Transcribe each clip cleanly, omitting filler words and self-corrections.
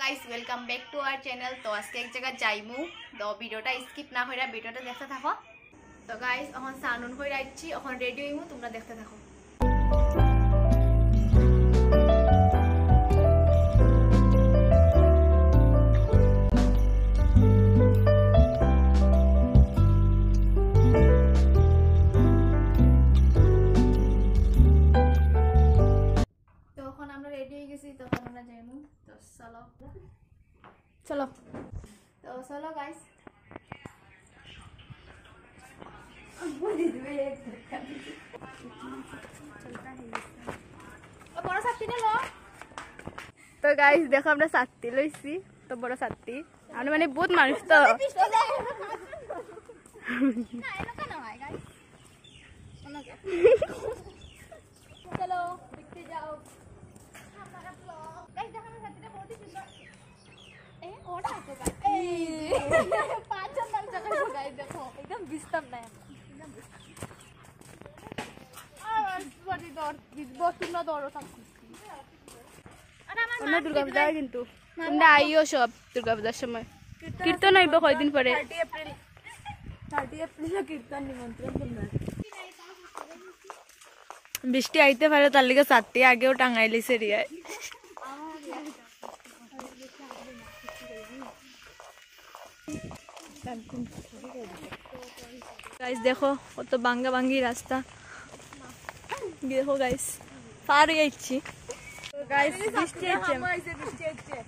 Guys welcome back to our channel. तो आज के एक जगह जाइमु तो भिडियोटा स्किप ना होइरा भिडियोटा देखते थाको। तो गाइस এখন সানুন হই রাইছি, এখন রেডি হইমু, তোমরা দেখতে থাকো। তো এখন আমরা রেডি হয়ে গেছি, তখন আমরা যাইমু। তো চলো চলো তো চলো গাইস। तो गाइस देखो আমরা ছাত্রী লইছি, তো বড় ছাত্রী আমরা মানে বহুত মানুষ তো चलो देखते जाओ। गाइस देखो আমরা ছাত্রীটা বহুত সুন্দর। ওটা তো গাইস পাঁচ নাম জায়গা গাইস দেখো একদম বিস্তম না একদম আর বডি দর বস্তু না দরও থাকছি। আর আমার মা দুর্গা পূজা কিন্তু তোমরা আইও সব দুর্গা পূজার সময় কীর্তন হইব কয়দিন পরে 30 এপ্রিল কীর্তন নিমন্ত্রণ তোমরা। বৃষ্টি আইতে পারে তার লিগে ছাত্রী আগেও টাঙাই লিছে রিয়ায়। गाइस देखो কত ভাঙ্গা ভাঙ্গি রাস্তা, দেখো গাইস পার হয়ে যাচ্ছি। তো গাইস বৃষ্টি হচ্ছে,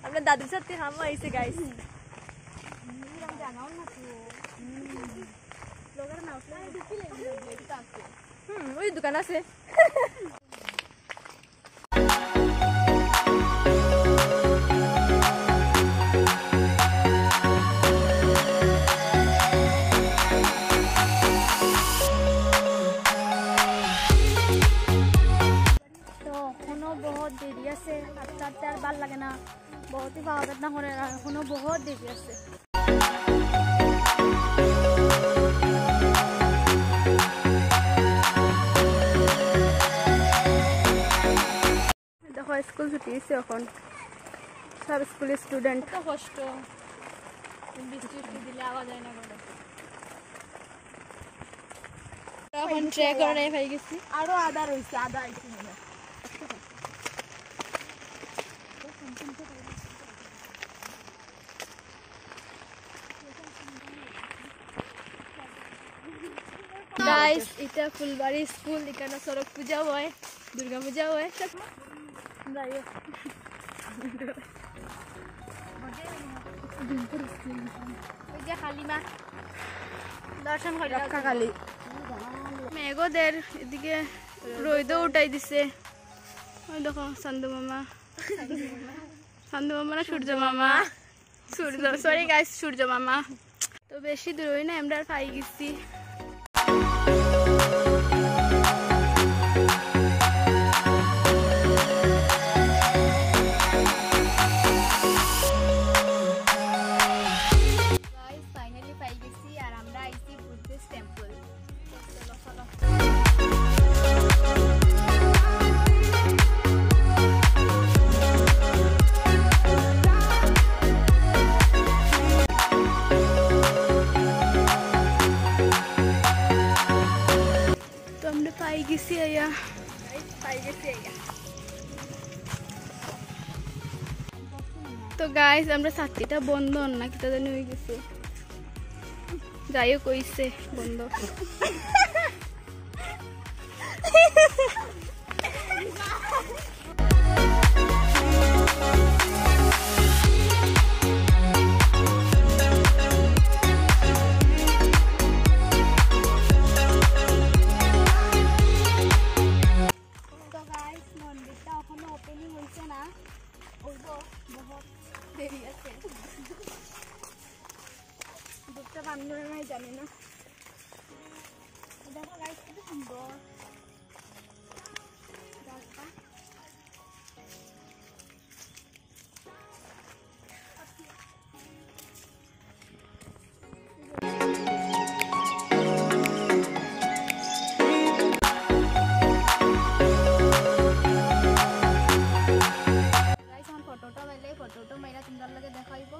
আমরা দাদুর সাথে হামা আইছে গাইস। ওই দোকান আছে। बहुत देरी আছে, আটটা আর ভাল লাগে না, বহুতই পাওয়া না করে এখনো বহুত দেরি আছে। দেখো স্কুল ছুটি হয়েছে, এখন সব স্কুলের স্টুডেন্ট। তো কষ্ট বৃষ্টি দিলে আওয়া যায় না করে। এখন ট্রে করে পাই গেছি, আরো আদা রইছে, আদা আইছে না। गाइस এটা ফুলবাড়ি স্কুল, এখানে সড়ক পূজা হয়, দুর্গা পূজা হয়। ওই যে কালিমা দর্শন করে রক্ষা কালী মেঘদের এদিকে রোদও উঠাই দিছে। ওই দেখো চান্দু মামা, চান্দু মামা না সূর্য মামা, সূর্য সরি গাইস সূর্য মামা। তো বেশি দূর হই না, আমরা পাই গেছি। ফাইনালি পাই গেছি আর আমরা আইছি বুদ্ধিস্ট টেম্পল। চলো চলো পাই গেছি আয়া, পাই গেছি আয়া। তো গাইস আমরা ছাত্রীটা বন্ধ না কি তাদের হয়ে গেছে, যাইও কইছে বন্ধ। দুধটা বান্ধব নাই জানি না। দেখো গাইস কত সুন্দর রাস্তা। আমরা লগে দেখাইব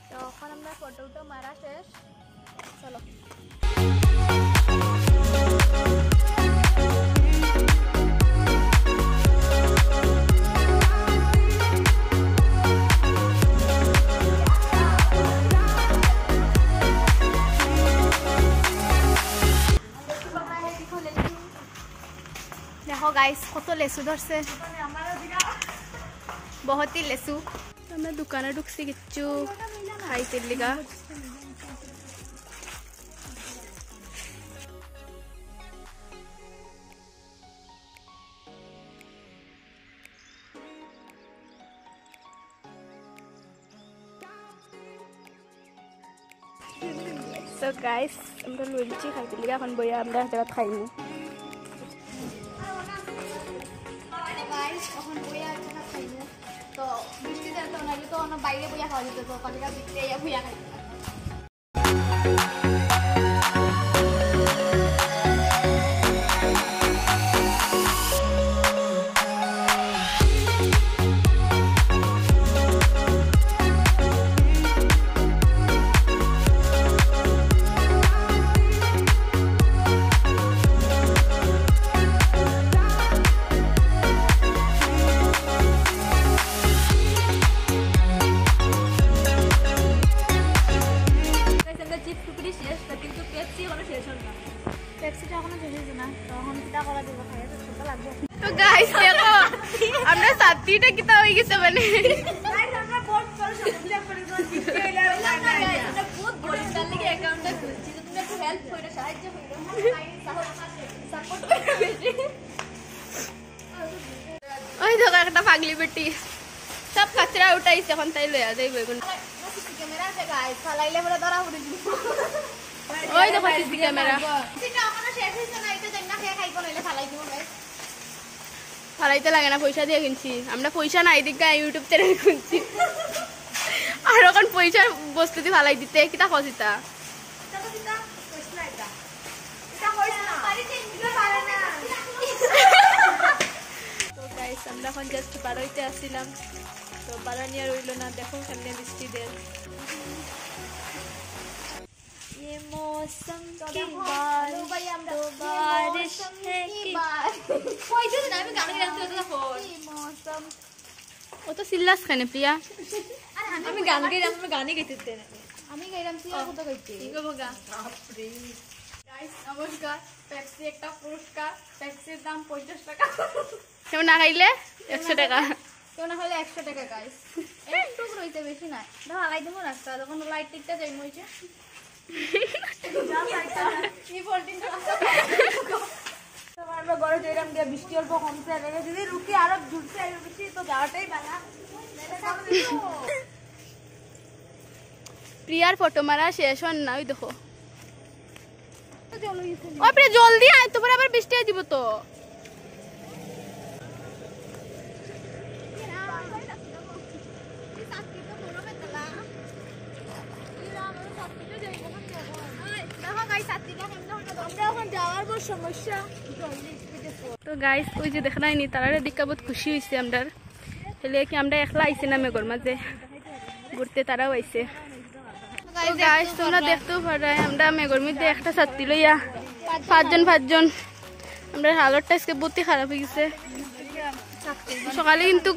তো এখন আমরা ফটোটা মারা শেষ চলো देखो गाइस कत लेसु धरसे बहुत ही लेसु আমরা দোকানে ঢুকছি কিছু খাইতে লিগা So guys, আমরা লুচি খাইতে লিগা এখন বইয়া আমরা জায়গা খাইনি তো বৃষ্টি দেন তো নাইলে তো না বাইরে বইয়া খাওয়া যেত তো কলিকা ভিতরে ইয়া বইয়া খাই तो गाइस देखो हमरा साथीटा किता होई गेছে মানে गाइस আমরা বহুত পরিশ্রম করে জিততে হইলা আমরা বহুত বড় লাগে অ্যাকাউন্টটা খুলছি তো তুমি একটু হেল্প কইরা সাহায্য কইরো সাপোর্ট কইরা বেশি ওই দেখো একটা পাগলি বেটি সব কচরা উঠাইছে এখন তাই লয়া যাইব এখন ক্যামেরা আছে গাইস ফালাইলে বড় ধরা পড়ে দিব ওই দেখো সিসি ক্যামেরা সিটা আমরা শেষ হইছে না এটা জানা খেয়ে খাইবো নাইলে ফালাই দিব গাইস ফালাইতে লাগে না পয়সা দিয়ে কিনছি আমরা পয়সা নাই দিগা ইউটিউব চ্যানেল খুলছি আর এখন পয়সা বস্তু দি ফালাই দিতে কিটা খসিতা এটা খসিতা কইছনা এটা এটা কইছনা পারিতে নিতে পারে না তো গাইস আমরা এখন জাস্ট পারইতে আসছিলাম তো পারানি আর হইলো না দেখো কেমনে বৃষ্টি দেয় ये मौसम की बारिश है कि कोई तो ना मैं गाना गाते होता था फोन मौसम वो तो सिल्लास खाने प्रिया আমি গান গাইলাম আমরা গানই গাইতে না আমি গাইলাম তুই আর কত গাইতে ঠিক বগা বাপ রে গাইস নমস্কার পেপসি একটা পুরস্কার পেপসির দাম 50 টাকা কেউ না খাইলে 100 টাকা কেউ না খাইলে 100 টাকা গাইস একটু রইতে বেশি না দাও আলাই দেবো রাস্তা যখন লাইট টিকটা যাই মইছে আমরা গড়ে যাইলাম দিয়া বৃষ্টি অল্প কমছে রেগে যদি রুকি আরো জুড়ছে বেশি তো যাওয়াটাই বানা প্রিয়ার ফটো মারা শেষ হন না ওই দেখো ও প্রিয়া জলদি আয় তো আবার বৃষ্টি দিব তো তো গাইস ওই যে দেখা নাই তারারে দেখা বহুত খুশি হইছে আমরার হেলে কি আমরা একলা আইছি না মেঘর মাঝে ঘুরতে তারাও আইছে তো গাইস তোমরা দেখতেও পারাই আমরা মেঘর মধ্যে একটা ছাত্রী লইয়া পাঁচজন আমরা হালতটা আজকে বহুত খারাপ হয়ে গেছে সকালে কিন্তু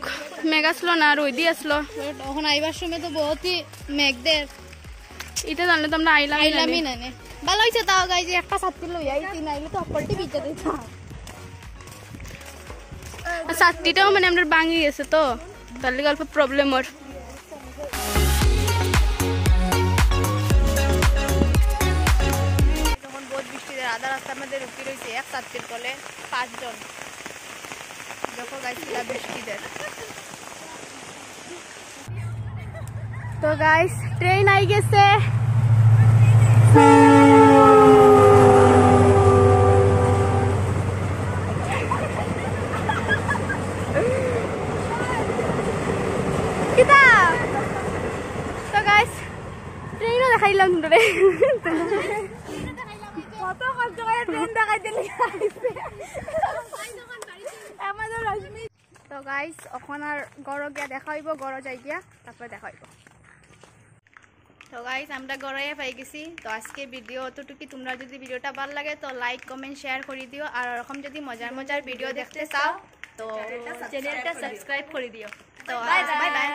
মেঘ আসলো না রোদি আসলো এখন আইবার সময় তো বহুতই মেঘ দের এটা জানলে তো আমরা আইলামই না ভালো হয়েছে তাও গাই যে একটা ছাত্রী লইয়া আইছি নাইলে তো অপরটি বিচে দিতাম ছাত্রীটাও মানে আমরা ভাঙি গেছে তো তার লিগে অল্প প্রবলেম ওর তখন বহুত বৃষ্টিতে আধা রাস্তার মধ্যে রুকি রয়েছে এক ছাত্রীর তলে 5 জন দেখো গাইস বৃষ্টিতে তো গাইস ট্রেন আই গেছে তো গাইস ট্রেনও দেখাইলাম তোরে কত কষ্ট করে ট্রেন দেখাই দিলি আমাদের রশ্মি তো গাইস এখন আর গড় গিয়া দেখা হইব, গড় যাই গিয়া তারপরে দেখা হইব। তো গাইস আমরা গড়ে পাই গেছি। তো আজকে ভিডিও অতটুকু। তোমরা যদি ভিডিওটা ভালো লাগে তো লাইক কমেন্ট শেয়ার করে দিও, আর এরকম যদি মজার মজার ভিডিও দেখতে চাও তো চ্যানেলটা সাবস্ক্রাইব করে দিও। তো বাই বাই।